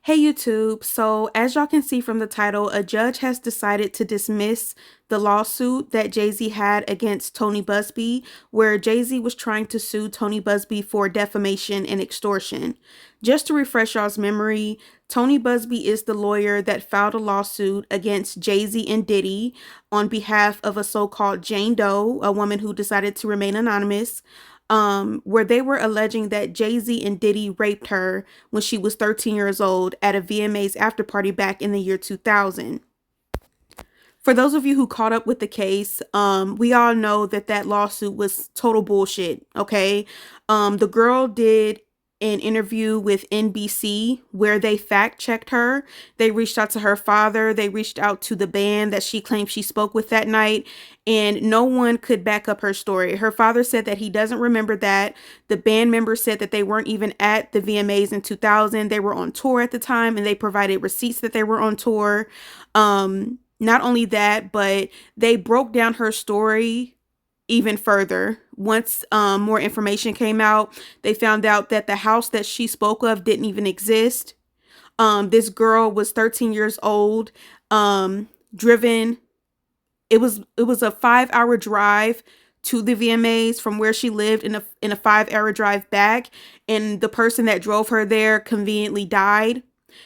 Hey YouTube, so as y'all can see from the title, a judge has decided to dismiss the lawsuit that Jay-Z had against Tony Buzbee, where Jay-Z was trying to sue Tony Buzbee for defamation and extortion. Just to refresh y'all's memory, Tony Buzbee is the lawyer that filed a lawsuit against Jay-Z and Diddy on behalf of a so-called Jane Doe, a woman who decided to remain anonymous, where they were alleging that Jay-Z and Diddy raped her when she was 13 years old at a VMA's after party back in the year 2000. For those of you who caught up with the case, we all know that that lawsuit was total bullshit, okay? The girl did an interview with NBC where they fact checked her. They reached out to her father. They reached out to the band that she claimed she spoke with that night, and no one could back up her story. Her father said that he doesn't remember that. The band members said that they weren't even at the VMAs in 2000. They were on tour at the time, and they provided receipts that they were on tour. Not only that, but they broke down her story even further. Once more information came out, they found out that the house that she spoke of didn't even exist. This girl was 13 years old, driven. It was a 5-hour drive to the VMAs from where she lived, in a 5-hour drive back, and the person that drove her there conveniently died.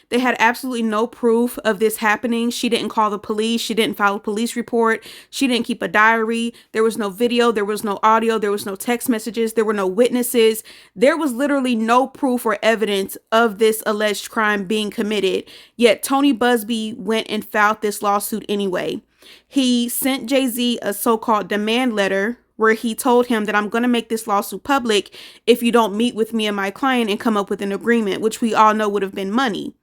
They had absolutely no proof of this happening. She didn't call the police. She didn't file a police report. She didn't keep a diary. There was no video. There was no audio. There was no text messages. There were no witnesses. There was literally no proof or evidence of this alleged crime being committed. Yet Tony Buzbee went and filed this lawsuit anyway. He sent Jay-Z a so-called demand letter where he told him that I'm going to make this lawsuit public if you don't meet with me and my client and come up with an agreement, which we all know would have been money.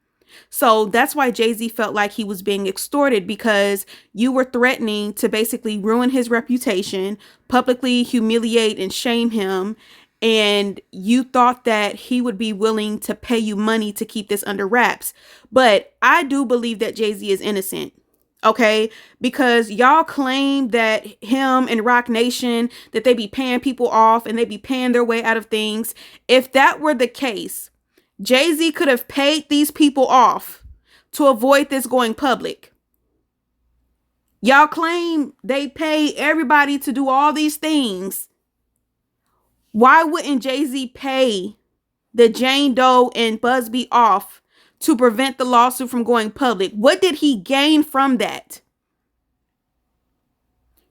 So that's why Jay-Z felt like he was being extorted, because you were threatening to basically ruin his reputation, publicly humiliate and shame him, and you thought that he would be willing to pay you money to keep this under wraps. But I do believe that Jay-Z is innocent. Okay, because y'all claim that him and Rock Nation, that they be paying people off and they be paying their way out of things. If that were the case, Jay-Z could have paid these people off to avoid this going public. Y'all claim they pay everybody to do all these things. Why wouldn't Jay-Z pay the Jane Doe and Buzbee off to prevent the lawsuit from going public? What did he gain from that?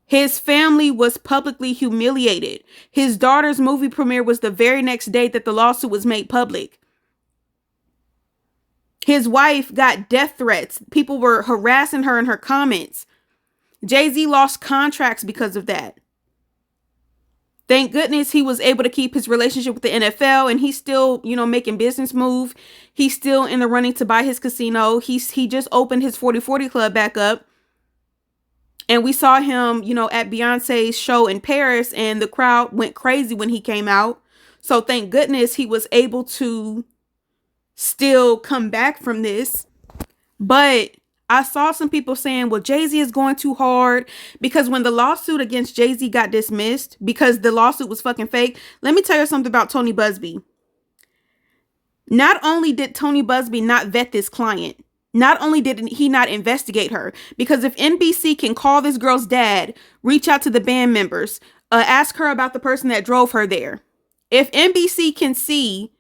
His family was publicly humiliated. His daughter's movie premiere was the very next day that the lawsuit was made public. His wife got death threats. People were harassing her in her comments. Jay-Z lost contracts because of that. Thank goodness he was able to keep his relationship with the NFL, and he's still, making business move. He's still in the running to buy his casino. He just opened his 40/40 club back up. And we saw him, at Beyonce's show in Paris, and the crowd went crazy when he came out. So thank goodness he was able to still come back from this. But I saw some people saying, well, Jay-Z is going too hard, because when the lawsuit against Jay-Z got dismissed because the lawsuit was fucking fake, let me tell you something about Tony Buzbee. Not only did Tony Buzbee not vet this client, not only did he not investigate her, because if NBC can call this girl's dad, reach out to the band members, ask her about the person that drove her there. If NBC can see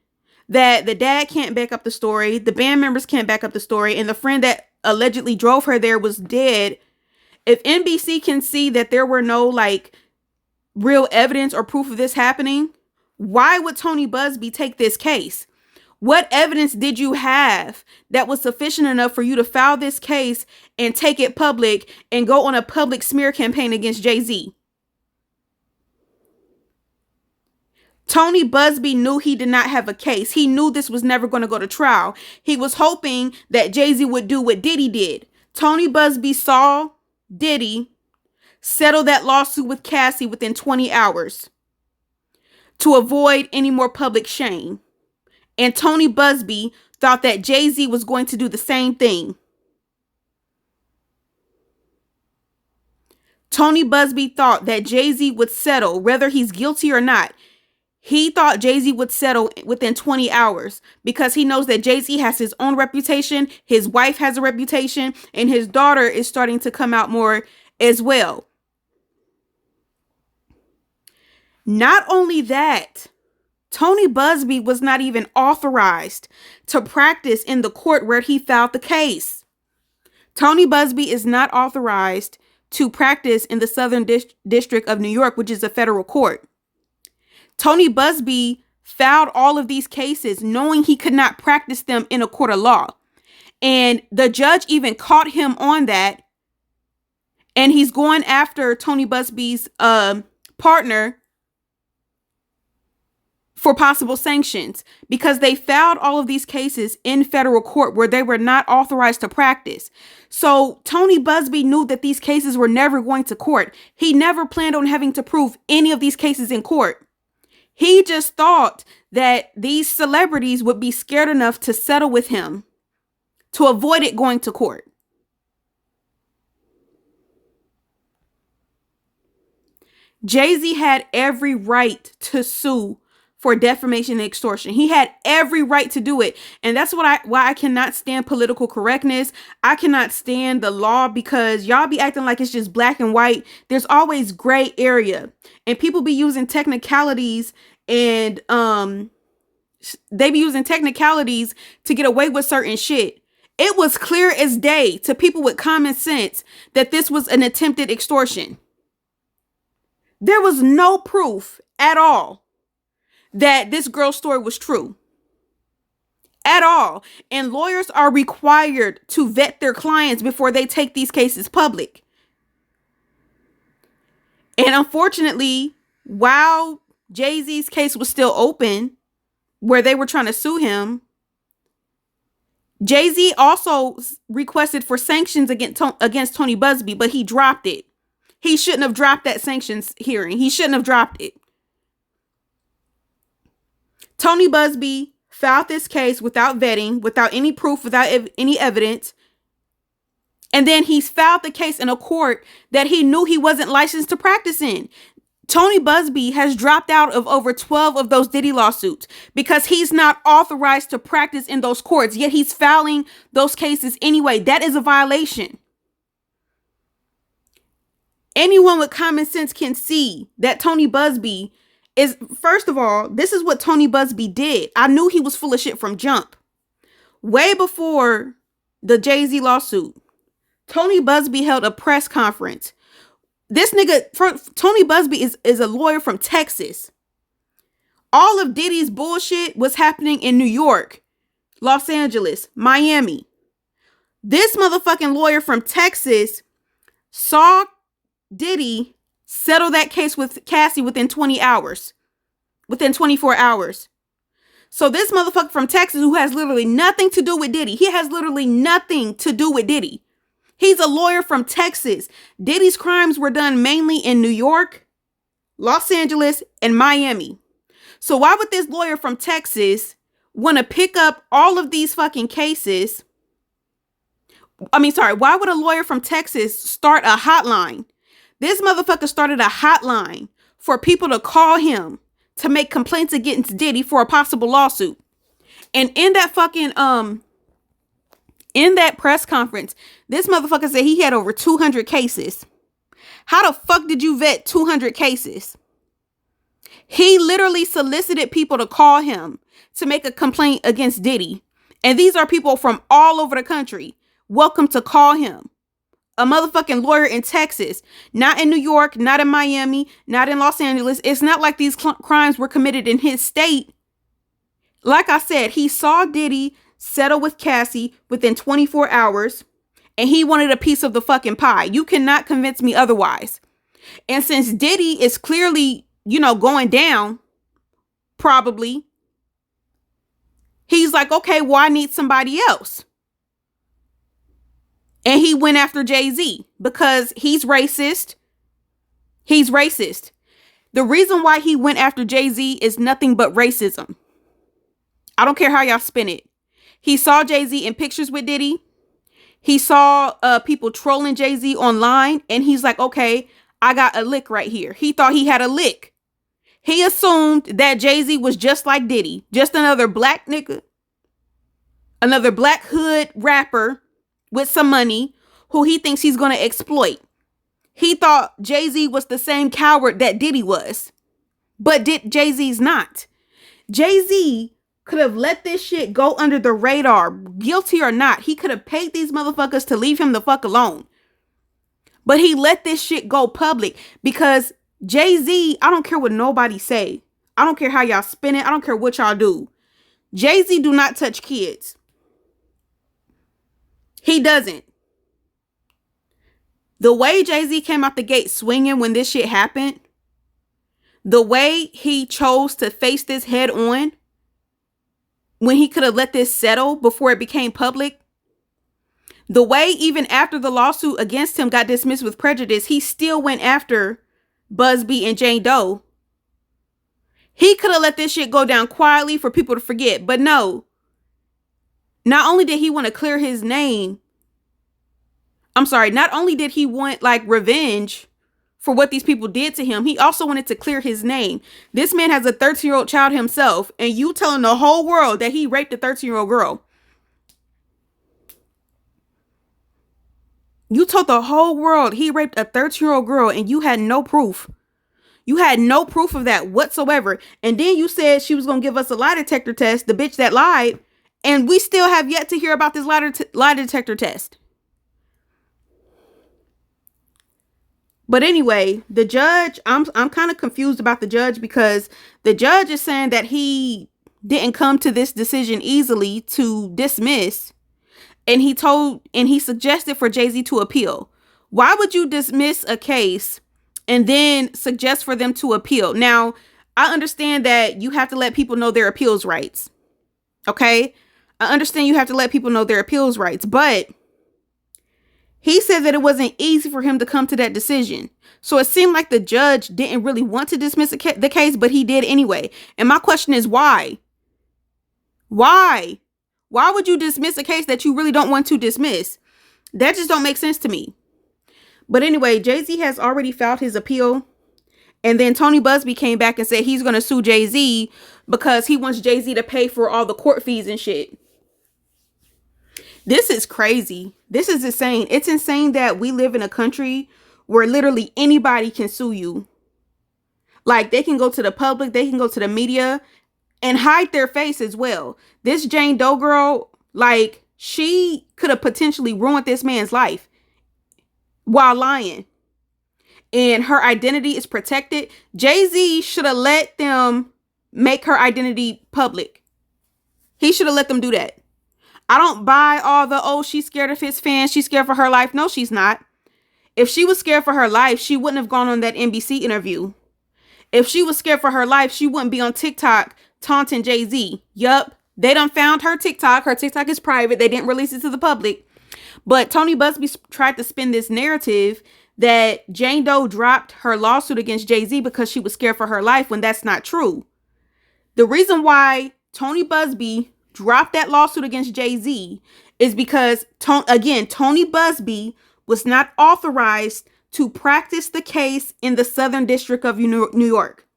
that the dad can't back up the story, the band members can't back up the story, and the friend that allegedly drove her there was dead. If NBC can see that there were no real evidence or proof of this happening, why would Tony Buzbee take this case? What evidence did you have that was sufficient enough for you to file this case and take it public and go on a public smear campaign against Jay-Z? Tony Buzbee knew he did not have a case. He knew this was never going to go to trial. He was hoping that Jay-Z would do what Diddy did. Tony Buzbee saw Diddy settle that lawsuit with Cassie within 20 hours to avoid any more public shame. And Tony Buzbee thought that Jay-Z was going to do the same thing. Tony Buzbee thought that Jay-Z would settle, whether he's guilty or not. He thought Jay-Z would settle within 20 hours because he knows that Jay-Z has his own reputation, his wife has a reputation, and his daughter is starting to come out more as well. Not only that, Tony Buzbee was not even authorized to practice in the court where he filed the case. Tony Buzbee is not authorized to practice in the Southern District of New York, which is a federal court. Tony Buzbee filed all of these cases knowing he could not practice them in a court of law. And the judge even caught him on that. And he's going after Tony Buzbee's partner for possible sanctions because they filed all of these cases in federal court where they were not authorized to practice. So Tony Buzbee knew that these cases were never going to court. He never planned on having to prove any of these cases in court. He just thought that these celebrities would be scared enough to settle with him to avoid it going to court. Jay-Z had every right to sue for defamation and extortion. He had every right to do it. And that's why I cannot stand political correctness. I cannot stand the law because y'all be acting like it's just black and white. There's always gray area. And people be using technicalities and they be using technicalities to get away with certain shit. It was clear as day to people with common sense that this was an attempted extortion. There was no proof at all that this girl's story was true. At all. And lawyers are required to vet their clients before they take these cases public. And unfortunately, while Jay-Z's case was still open, where they were trying to sue him, Jay-Z also requested for sanctions against Tony Buzbee, but he dropped it. He shouldn't have dropped that sanctions hearing. He shouldn't have dropped it. Tony Buzbee filed this case without vetting, without any proof, without any evidence. And then he filed the case in a court that he knew he wasn't licensed to practice in. Tony Buzbee has dropped out of over 12 of those Diddy lawsuits because he's not authorized to practice in those courts, yet he's filing those cases anyway. That is a violation. Anyone with common sense can see that Tony Buzbee is, first of all, this is what Tony Buzbee did. I knew he was full of shit from jump. Way before the Jay-Z lawsuit, Tony Buzbee held a press conference. This nigga, Tony Buzbee is a lawyer from Texas. All of Diddy's bullshit was happening in New York, Los Angeles, Miami. This motherfucking lawyer from Texas saw Diddy settle that case with Cassie within 20 hours, within 24 hours. So this motherfucker from Texas who has literally nothing to do with Diddy, he has literally nothing to do with Diddy. He's a lawyer from Texas. Diddy's crimes were done mainly in New York, Los Angeles, and Miami. So why would this lawyer from Texas want to pick up all of these fucking cases? Why would a lawyer from Texas start a hotline? This motherfucker started a hotline for people to call him to make complaints against Diddy for a possible lawsuit. And in that fucking, in that press conference, this motherfucker said he had over 200 cases. How the fuck did you vet 200 cases? He literally solicited people to call him to make a complaint against Diddy. And these are people from all over the country. Welcome to call him. A motherfucking lawyer in Texas, not in New York, not in Miami, not in Los Angeles. It's not like these crimes were committed in his state. Like I said, he saw Diddy settle with Cassie within 24 hours and he wanted a piece of the fucking pie. You cannot convince me otherwise. And since Diddy is clearly, going down, probably, he's like, okay, well, I need somebody else. And he went after Jay-Z because he's racist. He's racist. The reason why he went after Jay-Z is nothing but racism. I don't care how y'all spin it. He saw Jay-Z in pictures with Diddy. He saw people trolling Jay-Z online. And he's like, okay, I got a lick right here. He thought he had a lick. He assumed that Jay-Z was just like Diddy, just another black nigga, another black hood rapper with some money who he thinks he's going to exploit. He thought Jay-Z was the same coward that Diddy was. But Jay-Z's not. Jay-Z could have let this shit go under the radar, guilty or not. He could have paid these motherfuckers to leave him the fuck alone. But he let this shit go public because Jay-Z, I don't care what nobody say. I don't care how y'all spin it. I don't care what y'all do. Jay-Z do not touch kids. He doesn't. The way Jay-Z came out the gate swinging when this shit happened, the way he chose to face this head on, when he could have let this settle before it became public, the way even after the lawsuit against him got dismissed with prejudice, he still went after Buzbee and Jane Doe. He could have let this shit go down quietly for people to forget. But no, not only did he want to clear his name, not only did he want like revenge for what these people did to him, he also wanted to clear his name. This man has a 13-year-old child himself, and you telling the whole world that he raped a 13-year-old girl. You told the whole world he raped a 13-year-old girl, and you had no proof. You had no proof of that whatsoever. And then you said she was going to give us a lie detector test, the bitch that lied, and we still have yet to hear about this lie detector test. But anyway, the judge, I'm kind of confused about the judge because the judge is saying that he didn't come to this decision easily to dismiss. And he suggested for Jay-Z to appeal. Why would you dismiss a case and then suggest for them to appeal? Now, I understand that you have to let people know their appeals rights. Okay? I understand you have to let people know their appeals rights, but he said that it wasn't easy for him to come to that decision. So it seemed like the judge didn't really want to dismiss the case, but he did anyway. And my question is why? Why? Why would you dismiss a case that you really don't want to dismiss? That just don't make sense to me. But anyway, Jay-Z has already filed his appeal. And then Tony Buzbee came back and said he's going to sue Jay-Z because he wants Jay-Z to pay for all the court fees and shit. This is crazy. This is insane. It's insane that we live in a country where literally anybody can sue you. Like, they can go to the public, they can go to the media and hide their face as well. This Jane Doe girl, like, she could have potentially ruined this man's life while lying. And her identity is protected. Jay-Z should have let them make her identity public. He should have let them do that. I don't buy all the, oh, she's scared of his fans, she's scared for her life. No, she's not. If she was scared for her life, she wouldn't have gone on that NBC interview. If she was scared for her life, she wouldn't be on TikTok taunting Jay-Z. Yup, they done found her TikTok. Her TikTok is private. They didn't release it to the public. But Tony Buzbee tried to spin this narrative that Jane Doe dropped her lawsuit against Jay-Z because she was scared for her life, when that's not true. The reason why Tony Buzbee dropped that lawsuit against Jay-Z is because, Tony Buzbee was not authorized to practice the case in the Southern District of New York.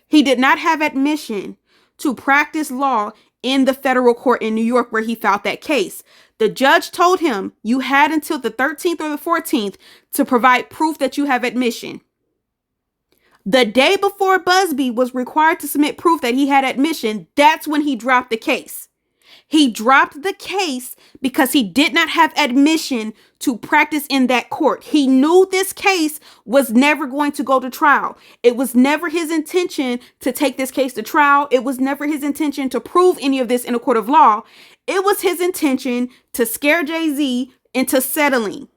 He did not have admission to practice law in the federal court in New York where he filed that case. The judge told him you had until the 13th or the 14th to provide proof that you have admission. The day before Buzbee was required to submit proof that he had admission, that's when he dropped the case. He dropped the case because he did not have admission to practice in that court. He knew this case was never going to go to trial. It was never his intention to take this case to trial. It was never his intention to prove any of this in a court of law. It was his intention to scare Jay-Z into settling.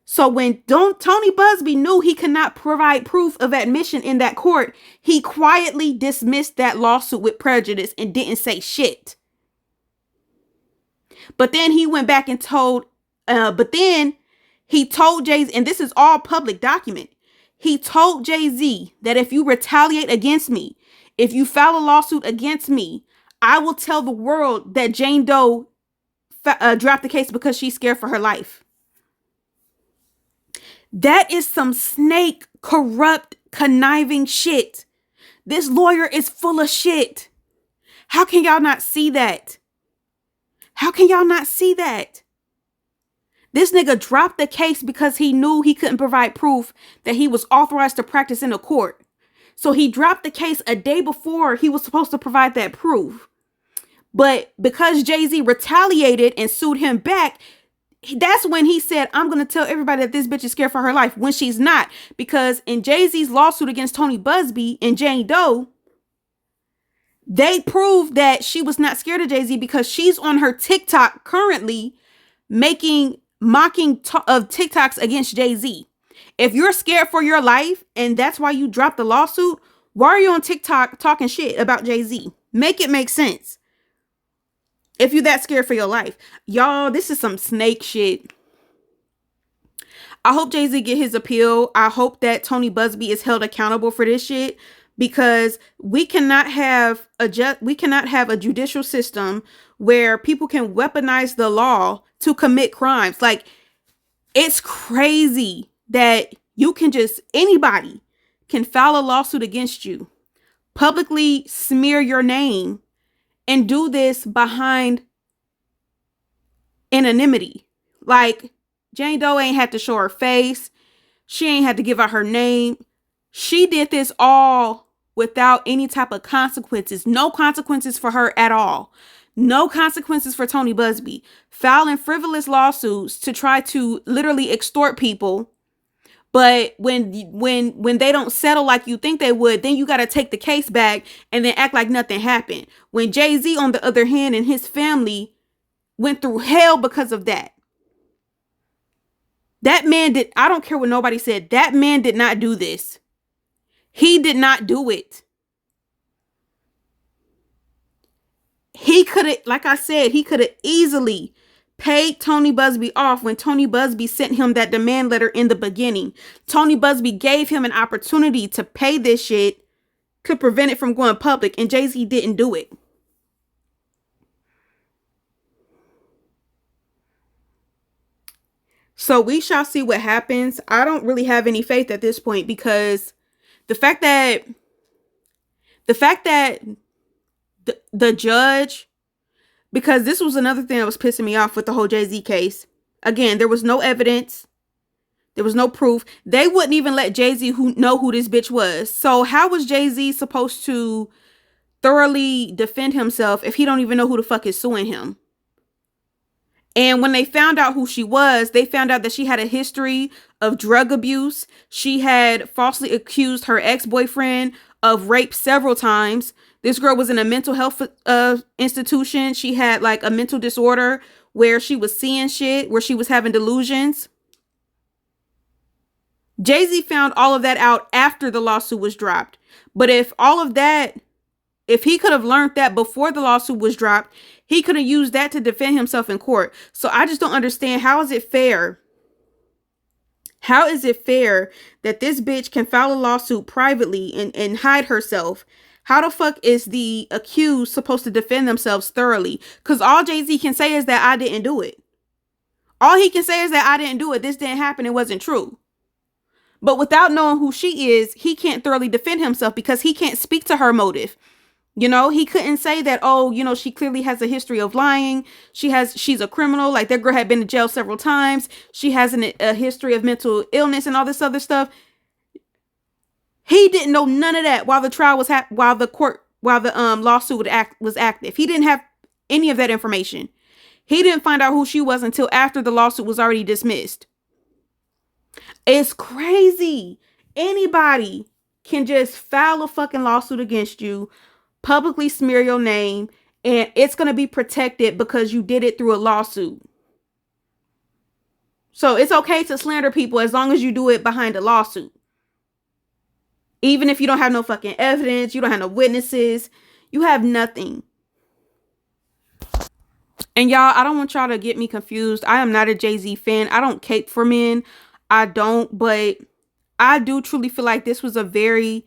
So when Tony Buzbee knew he could not provide proof of admission in that court, he quietly dismissed that lawsuit with prejudice and didn't say shit. But then he went back and told Jay-Z, and this is all public document. He told Jay-Z that if you retaliate against me, if you file a lawsuit against me, I will tell the world that Jane Doe dropped the case because she's scared for her life. That is some snake, corrupt, conniving shit. This lawyer is full of shit. How can y'all not see that? How can y'all not see that? This nigga dropped the case because he knew he couldn't provide proof that he was authorized to practice in a court. So he dropped the case a day before he was supposed to provide that proof. But because Jay-Z retaliated and sued him back, that's when he said, I'm going to tell everybody that this bitch is scared for her life, when she's not. Because in Jay-Z's lawsuit against Tony Buzbee and Jane Doe, they proved that she was not scared of Jay-Z because she's on her TikTok currently making mocking of TikToks against Jay-Z. If you're scared for your life and that's why you dropped the lawsuit, why are you on TikTok talking shit about Jay-Z? Make it make sense. If you're that scared for your life. Y'all, this is some snake shit. I hope Jay-Z get his appeal. I hope that Tony Buzbee is held accountable for this shit, because we cannot have a judicial system where people can weaponize the law to commit crimes. Like, it's crazy that you can just, anybody can file a lawsuit against you, publicly smear your name, and do this behind anonymity. Like, Jane Doe ain't had to show her face. She ain't had to give out her name. She did this all without any type of consequences. No consequences for her at all. No consequences for Tony Buzbee. Filing frivolous lawsuits to try to literally extort people. But when they don't settle like you think they would, then you got to take the case back and then act like nothing happened. When Jay-Z, on the other hand, and his family went through hell because of that. That man did, I don't care what nobody said, that man did not do this. He did not do it. He could have, like I said, he could have easily paid Tony Buzbee off when Tony Buzbee sent him that demand letter in the beginning. Tony Buzbee gave him an opportunity to pay this shit, could prevent it from going public, and Jay-Z didn't do it. So we shall see what happens. I don't really have any faith at this point, because the fact that the judge, because this was another thing that was pissing me off with the whole Jay-Z case. Again, there was no evidence. There was no proof. They wouldn't even let Jay-Z know who this bitch was. So how was Jay-Z supposed to thoroughly defend himself if he don't even know who the fuck is suing him? And when they found out who she was, they found out that she had a history of drug abuse. She had falsely accused her ex-boyfriend of rape several times. This girl was in a mental health institution. She had like a mental disorder where she was seeing shit, where she was having delusions. Jay-Z found all of that out after the lawsuit was dropped. But if he could have learned that before the lawsuit was dropped, he could have used that to defend himself in court. So I just don't understand. How is it fair? How is it fair that this bitch can file a lawsuit privately and hide herself? How the fuck is the accused supposed to defend themselves thoroughly? Because all Jay-Z can say is that I didn't do it. All he can say is that I didn't do it. This didn't happen. It wasn't true. But without knowing who she is, he can't thoroughly defend himself because he can't speak to her motive. You know, he couldn't say that, oh, you know, she clearly has a history of lying. She's a criminal. Like, that girl had been to jail several times. She has a history of mental illness and all this other stuff. He didn't know none of that while the trial was while the lawsuit was active. He didn't have any of that information. He didn't find out who she was until after the lawsuit was already dismissed. It's crazy. Anybody can just file a fucking lawsuit against you, publicly smear your name, and it's going to be protected because you did it through a lawsuit. So it's okay to slander people as long as you do it behind a lawsuit. Even if you don't have no fucking evidence, you don't have no witnesses, you have nothing. And y'all, I don't want y'all to get me confused. I am not a Jay-Z fan. I don't cape for men. I don't, but I do truly feel like this was a very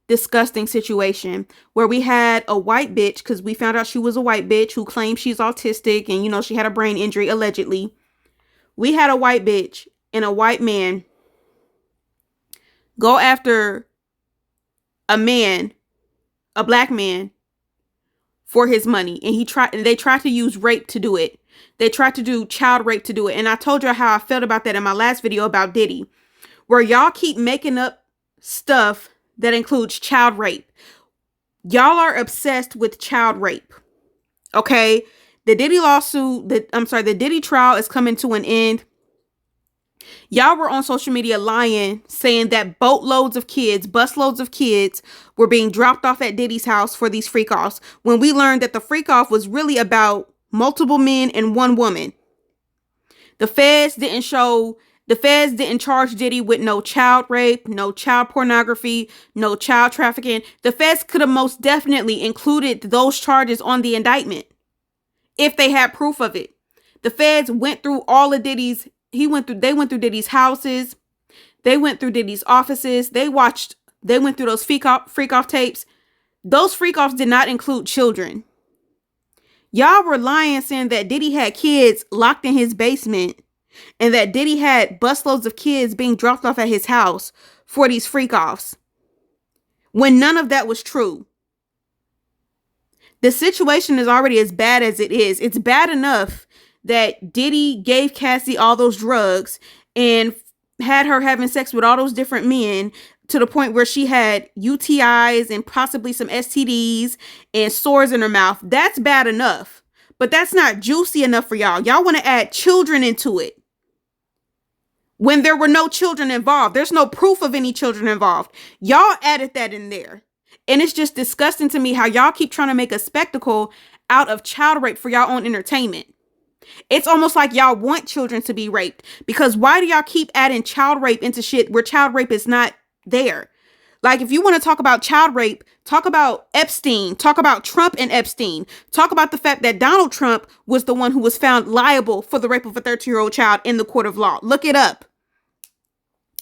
disgusting situation where we had a white bitch, because we found out she was a white bitch who claims she's autistic and, you know, she had a brain injury, allegedly. We had a white bitch and a white man go after a man a black man for his money, and they tried to use rape to do it. They tried to do child rape to do it. And I told you how I felt about that in my last video about Diddy, where y'all keep making up stuff that includes child rape. Y'all are obsessed with child rape. Okay? The Diddy trial is coming to an end. Y'all were on social media lying, saying that busloads of kids were being dropped off at Diddy's house for these freak-offs, when we learned that the freak-off was really about multiple men and one woman. The feds didn't charge Diddy with no child rape, no child pornography, no child trafficking. The feds could have most definitely included those charges on the indictment if they had proof of it. The feds went through all of Diddy's they went through Diddy's houses. They went through Diddy's offices. They went through those freak off tapes. Those freak offs did not include children. Y'all were lying, saying that Diddy had kids locked in his basement and that Diddy had busloads of kids being dropped off at his house for these freak offs, when none of that was true. The situation is already as bad as it is. It's bad enough that Diddy gave Cassie all those drugs and had her having sex with all those different men to the point where she had UTIs and possibly some STDs and sores in her mouth. That's bad enough. But that's not juicy enough for y'all. Y'all want to add children into it when there were no children involved. There's no proof of any children involved. Y'all added that in there. And it's just disgusting to me how y'all keep trying to make a spectacle out of child rape for y'all own entertainment. It's almost like y'all want children to be raped, because why do y'all keep adding child rape into shit where child rape is not there? Like, if you want to talk about child rape, talk about Epstein, talk about Trump and Epstein, talk about the fact that Donald Trump was the one who was found liable for the rape of a 13-year-old child in the court of law. Look it up.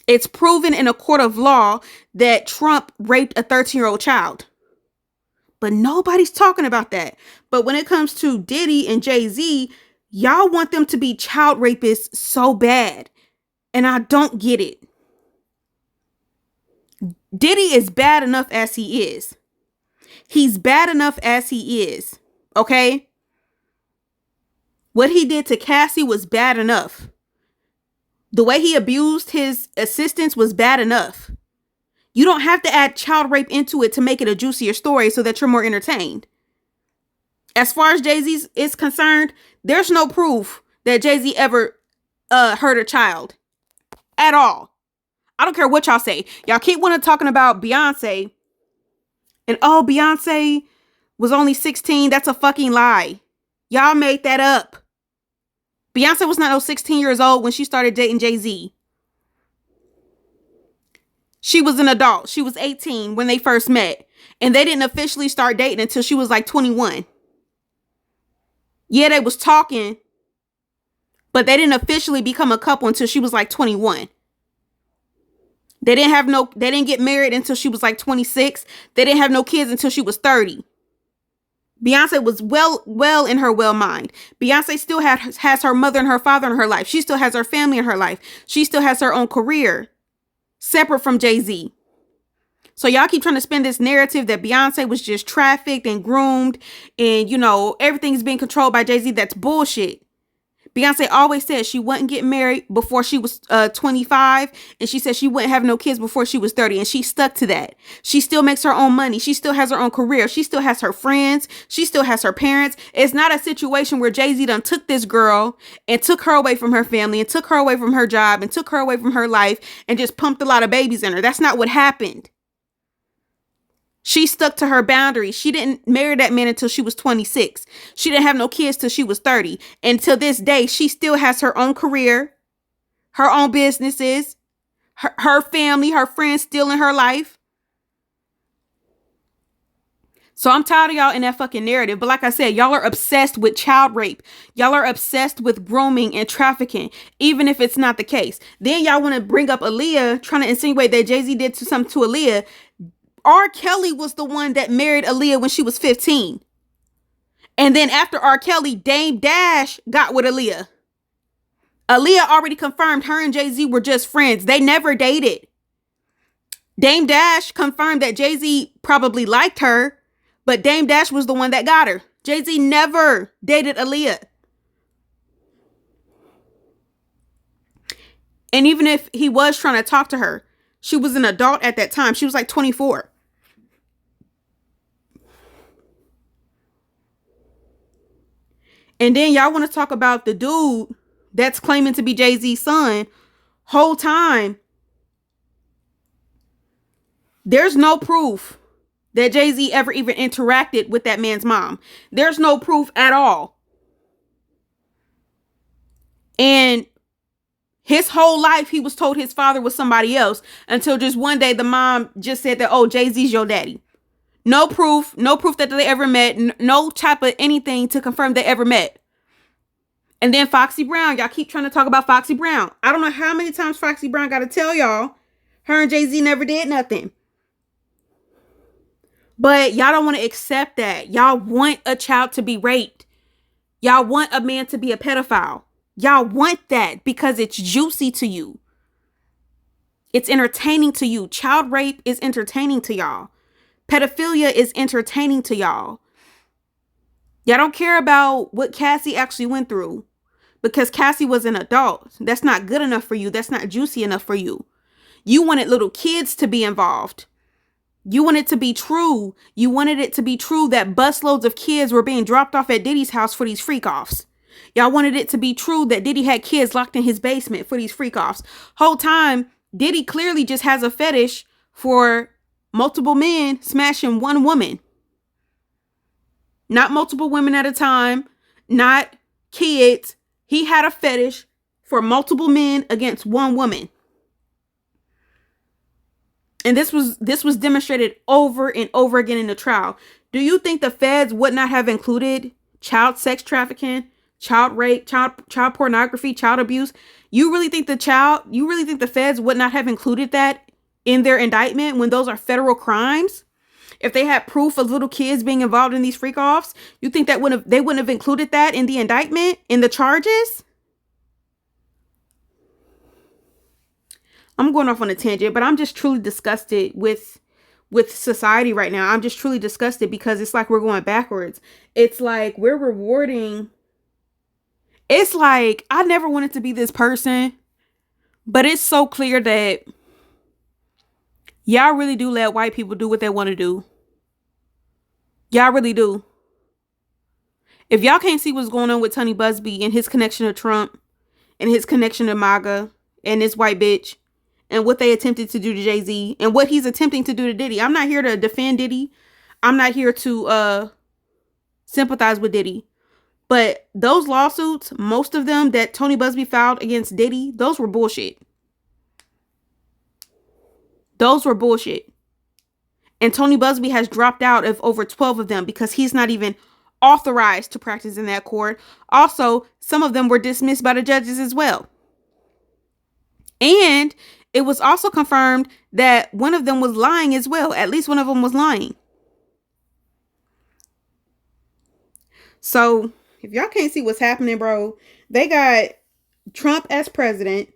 It's proven in a court of law that Trump raped a 13-year-old child. But nobody's talking about that. But when it comes to Diddy and Jay-Z, y'all want them to be child rapists so bad. And I don't get it. Diddy is bad enough as he is. He's bad enough as he is. Okay? What he did to Cassie was bad enough. The way he abused his assistants was bad enough. You don't have to add child rape into it to make it a juicier story so that you're more entertained. As far as Jay-Z is concerned, there's no proof that Jay-Z ever hurt a child at all. I don't care what y'all say. Y'all keep talking about Beyonce and, oh, Beyonce was only 16. That's a fucking lie. Y'all made that up. Beyonce was not 16 years old when she started dating Jay-Z. She was an adult. She was 18 when they first met. And they didn't officially start dating until she was like 21. Yeah, they was talking, but they didn't officially become a couple until she was like 21. They didn't get married until she was like 26. They didn't have no kids until she was 30. Beyonce was well in her well mind. Beyonce still has her mother and her father in her life. She still has her family in her life. She still has her own career separate from Jay-Z. So y'all keep trying to spin this narrative that Beyonce was just trafficked and groomed and, everything's being controlled by Jay-Z. That's bullshit. Beyonce always said she wouldn't get married before she was 25. And she said she wouldn't have no kids before she was 30. And she stuck to that. She still makes her own money. She still has her own career. She still has her friends. She still has her parents. It's not a situation where Jay-Z done took this girl and took her away from her family and took her away from her job and took her away from her life and just pumped a lot of babies in her. That's not what happened. She stuck to her boundaries. She didn't marry that man until she was 26. She didn't have no kids till she was 30. And to this day, she still has her own career, her own businesses, her family, her friends still in her life. So I'm tired of y'all in that fucking narrative. But like I said, y'all are obsessed with child rape. Y'all are obsessed with grooming and trafficking, even if it's not the case. Then y'all want to bring up Aaliyah, trying to insinuate that Jay-Z did something to Aaliyah. R. Kelly was the one that married Aaliyah when she was 15. And then after R. Kelly, Dame Dash got with Aaliyah. Aaliyah already confirmed her and Jay-Z were just friends. They never dated. Dame Dash confirmed that Jay-Z probably liked her, But Dame Dash was the one that got her. Jay-Z never dated Aaliyah. And even if he was trying to talk to her, she was an adult at that time. She was like 24. And then y'all want to talk about the dude that's claiming to be Jay-Z's son. Whole time, there's no proof that Jay-Z ever even interacted with that man's mom. There's no proof at all. And his whole life, he was told his father was somebody else until just one day the mom just said that, oh, Jay-Z's your daddy. No proof that they ever met. No type of anything to confirm they ever met. And then Foxy Brown, y'all keep trying to talk about Foxy Brown. I don't know how many times Foxy Brown got to tell y'all her and Jay-Z never did nothing. But y'all don't want to accept that. Y'all want a child to be raped. Y'all want a man to be a pedophile. Y'all want that because it's juicy to you. It's entertaining to you. Child rape is entertaining to y'all. Pedophilia is entertaining to y'all. Y'all don't care about what Cassie actually went through because Cassie was an adult. That's not good enough for you. That's not juicy enough for you. You wanted little kids to be involved. You wanted it to be true. You wanted it to be true that busloads of kids were being dropped off at Diddy's house for these freak-offs. Y'all wanted it to be true that Diddy had kids locked in his basement for these freak-offs. Whole time, Diddy clearly just has a fetish for multiple men smashing one woman. Not multiple women at a time. Not kids. He had a fetish for multiple men against one woman. And this was demonstrated over and over again in the trial. Do you think the feds would not have included child sex trafficking, child rape, child pornography, child abuse? You really think the feds would not have included that in their indictment when those are federal crimes? If they had proof of little kids being involved in these freak-offs, you think that they wouldn't have included that in the indictment, in the charges? I'm going off on a tangent, but I'm just truly disgusted with society right now. I'm just truly disgusted because it's like we're going backwards. It's like we're rewarding. It's like I never wanted to be this person, but it's so clear that y'all really do let white people do what they want to do. Y'all really do. If y'all can't see what's going on with Tony Buzbee and his connection to Trump and his connection to MAGA and this white bitch, and what they attempted to do to Jay-Z and what he's attempting to do to Diddy. I'm not here to defend Diddy. I'm not here to sympathize with Diddy. But those lawsuits, most of them that Tony Buzbee filed against Diddy, those were bullshit. Those were bullshit. And Tony Buzbee has dropped out of over 12 of them because he's not even authorized to practice in that court. Also, some of them were dismissed by the judges as well. And it was also confirmed that one of them was lying as well. At least one of them was lying. So if y'all can't see what's happening, bro, they got Trump as president.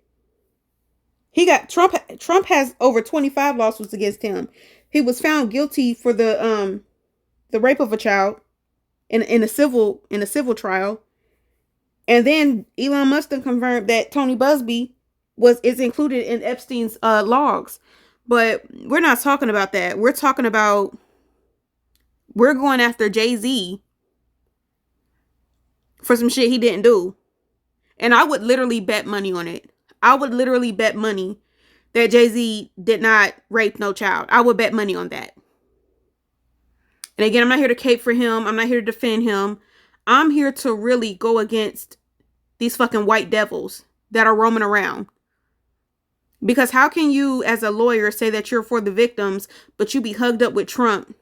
Trump has over 25 lawsuits against him. He was found guilty for the rape of a child in a civil trial. And then Elon Musk confirmed that Tony Buzbee is included in Epstein's logs. But we're not talking about that. We're talking about we're going after Jay-Z for some shit he didn't do. And I would literally bet money on it. I would literally bet money that Jay-Z did not rape no child. I would bet money on that. And again, I'm not here to cape for him. I'm not here to defend him. I'm here to really go against these fucking white devils that are roaming around. Because how can you, as a lawyer, say that you're for the victims, but you be hugged up with Trump,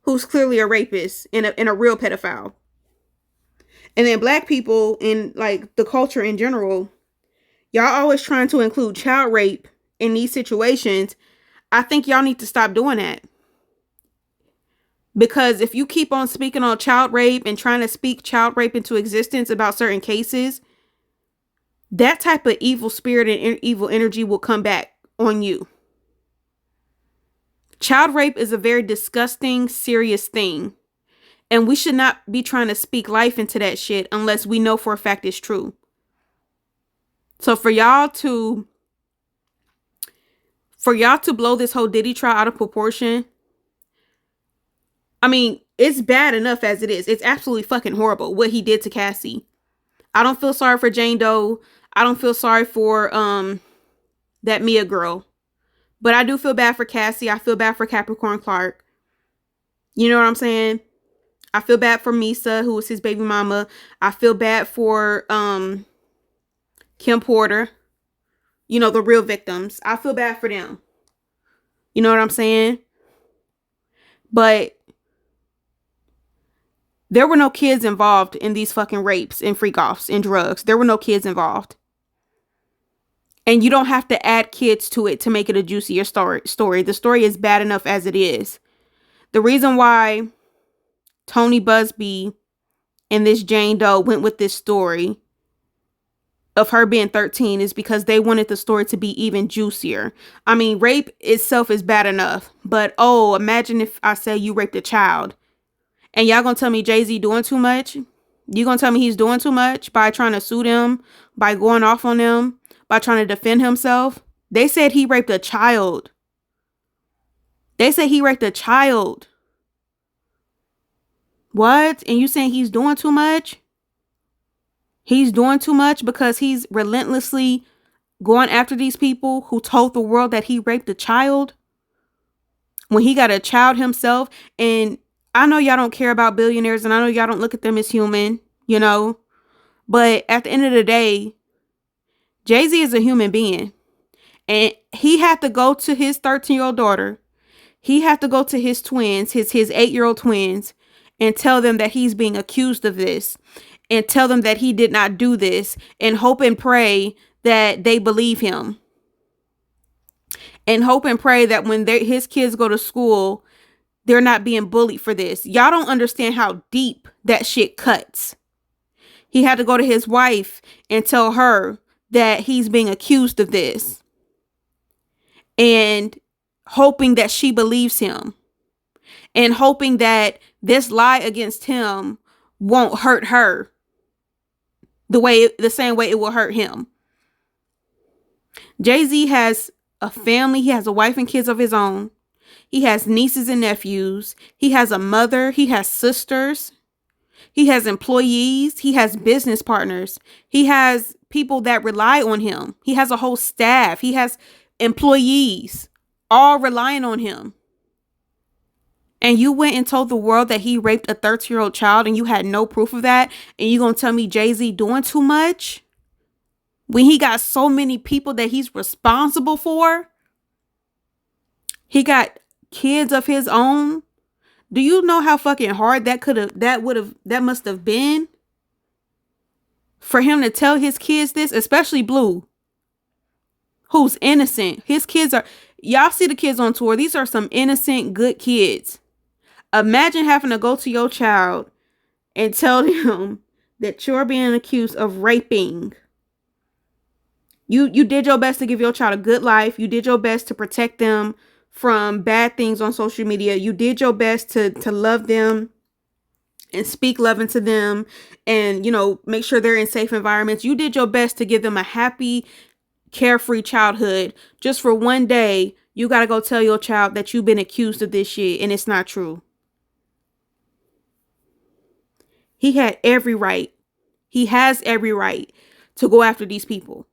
who's clearly a rapist and a real pedophile? And then black people in like the culture in general, y'all always trying to include child rape in these situations. I think y'all need to stop doing that. Because if you keep on speaking on child rape and trying to speak child rape into existence about certain cases, that type of evil spirit and evil energy will come back on you. Child rape is a very disgusting, serious thing. And we should not be trying to speak life into that shit unless we know for a fact it's true. So for y'all to blow this whole Diddy trial out of proportion, I mean, it's bad enough as it is. It's absolutely fucking horrible what he did to Cassie. I don't feel sorry for Jane Doe. I don't feel sorry for that Mia girl. But I do feel bad for Cassie. I feel bad for Capricorn Clark. You know what I'm saying? I feel bad for Misa, who was his baby mama. I feel bad for Kim Porter. You know, the real victims. I feel bad for them. You know what I'm saying? But there were no kids involved in these fucking rapes and freak-offs and drugs. There were no kids involved. And you don't have to add kids to it to make it a juicier story. The story is bad enough as it is. The reason why Tony Buzbee and this Jane Doe went with this story of her being 13 is because they wanted the story to be even juicier. I mean, rape itself is bad enough. But, oh, imagine if I say you raped a child. And y'all gonna tell me Jay-Z doing too much? You gonna tell me he's doing too much by trying to sue them, by going off on them, by trying to defend himself? They said he raped a child. They said he raped a child. What? And you saying he's doing too much? He's doing too much because he's relentlessly going after these people who told the world that he raped a child when he got a child himself. And I know y'all don't care about billionaires, and I know y'all don't look at them as human, you know, but at the end of the day, Jay-Z is a human being, and he had to go to his 13-year-old daughter. He had to go to his twins, his 8-year-old twins, and tell them that he's being accused of this, and tell them that he did not do this, and hope and pray that they believe him, and hope and pray that when his kids go to school, they're not being bullied for this. Y'all don't understand how deep that shit cuts. He had to go to his wife and tell her that he's being accused of this, and hoping that she believes him, and hoping that this lie against him won't hurt her the same way it will hurt him. Jay-Z has a family. He has a wife and kids of his own. He has nieces and nephews. He has a mother. He has sisters. He has employees. He has business partners. He has people that rely on him. He has a whole staff. He has employees all relying on him. And you went and told the world that he raped a 13-year-old child, and you had no proof of that. And you gonna tell me Jay-Z doing too much when he got so many people that he's responsible for? He got kids of his own. Do you know how fucking hard that must have been for him to tell his kids this, especially Blue, who's innocent? His kids y'all see the kids on tour. These are some innocent, good kids. Imagine having to go to your child and tell them that you're being accused of raping. You did your best to give your child a good life. You did your best to protect them from bad things on social media. You did your best to love them and speak love into them, and, you know, make sure they're in safe environments. You did your best to give them a happy, carefree childhood. Just for one day, you got to go tell your child that you've been accused of this shit and it's not true. He had every right. He has every right to go after these people,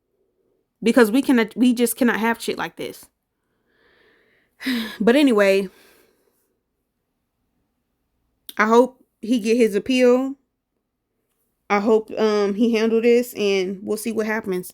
because we just cannot have shit like this. But anyway, I hope he get his appeal. I hope he handle this, and we'll see what happens.